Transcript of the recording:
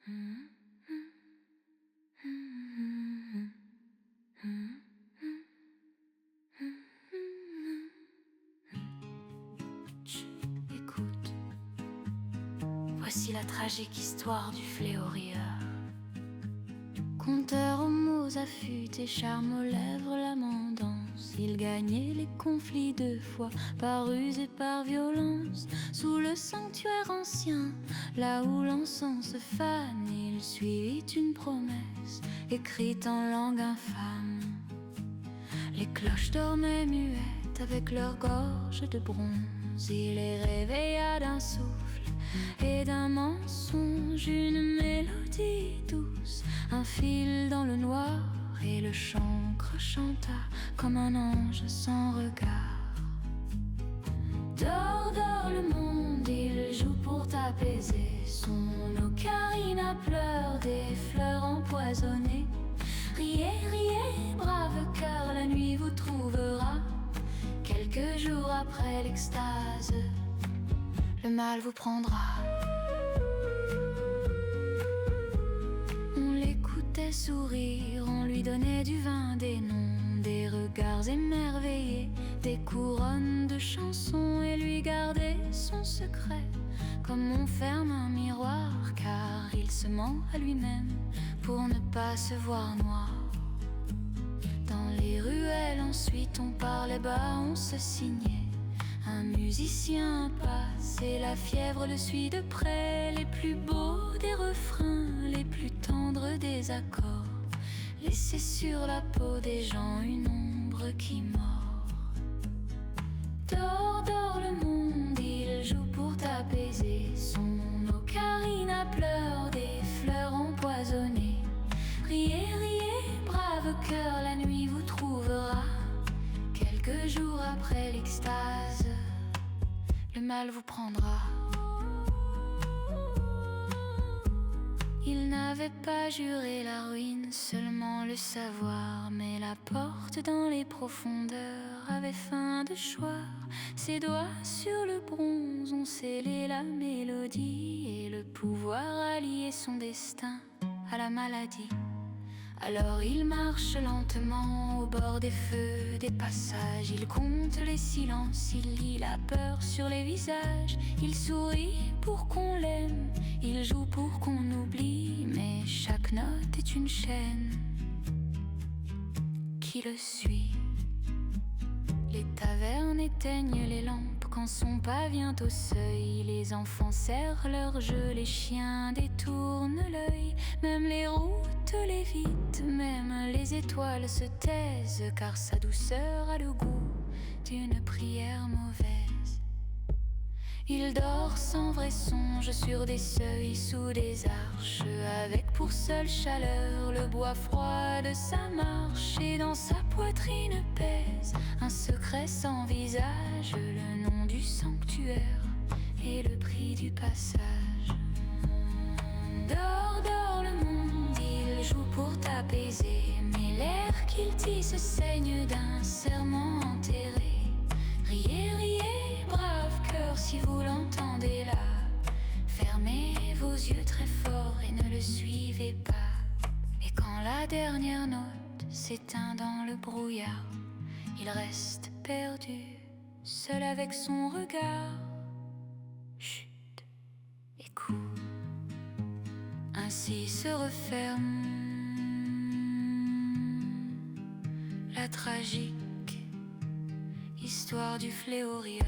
Écoute, voici la tragique histoire du fléau-rieur. Conteur aux mots affûtés, charme aux lèvres, la mendance. Il gagnait les conflits 2 fois, par ruse et par violence. Sous le sanctuaire ancien, là où l'encens se fane, il suivit une promesse, écrite en langue infâme. Les cloches dormaient muettes avec leur gorge de bronze. Il les réveilla d'un souffle et d'un mensonge, une mélodie douce, un fil dans le noir, et le chancre chanta comme un ange sans regard. Dors, dors le monde, il joue pour t'apaiser. Son ocarina pleure des fleurs empoisonnées. Riez, riez, brave cœur, la nuit vous trouvera. Quelques jours après l'extase, le mal vous prendra. On l'écoutait sourire, on lui donnait du vin, des noms, des regards émerveillés, des couronnes de chansons, et lui gardait son secret, comme on ferme un miroir, car il se ment à lui-même pour ne pas se voir noir. Dans les ruelles ensuite on parlait bas, on se signait. Un musicien passe et la fièvre le suit de près. Les plus beaux des refrains, les plus tendres des accords, laisser sur la peau des gens une ombre qui mord. Dors, dors le monde, il joue pour t'apaiser. Son ocarina pleure des fleurs empoisonnées. Riez, riez, brave cœur, la nuit vous trouvera. Quelques jours après l'extase, le mal vous prendra. Il n'avait pas juré la ruine, seulement le savoir. Mais la porte dans les profondeurs avait faim de choix. Ses doigts sur le bronze ont scellé la mélodie, et le pouvoir a lié son destin à la maladie. Alors il marche lentement au bord des feux, des passages. Il compte les silences, il lit la peur sur les visages. Il sourit pour qu'on l'aime, il joue pour qu'on oublie. Mais chaque note est une chaîne qui le suit. Les tavernes éteignent les lampes quand son pas vient au seuil. Les enfants serrent leur jeu, les chiens détournent l'œil. Même les routes l'évitent, même les étoiles se taisent, car sa douceur a le goût d'une prière mauvaise. Il dort sans vrai songe sur des seuils, sous des arches, avec pour seule chaleur le bois froid de sa marche. Et dans sa poitrine pèse un secret sans visage, le nom du sanctuaire et le prix du passage. Dors, dors le monde, il joue pour t'apaiser, mais l'air qu'il tisse saigne d'un serment enterré. Riez, riez, brave cœur, si vous l'entendez là. Fermez vos yeux très fort et ne le suivez pas. Et quand la dernière note s'éteint dans le brouillard, il reste perdu, seul avec son regard. Chut, écoute. Ainsi se referme la tragique histoire du fléau-rieur.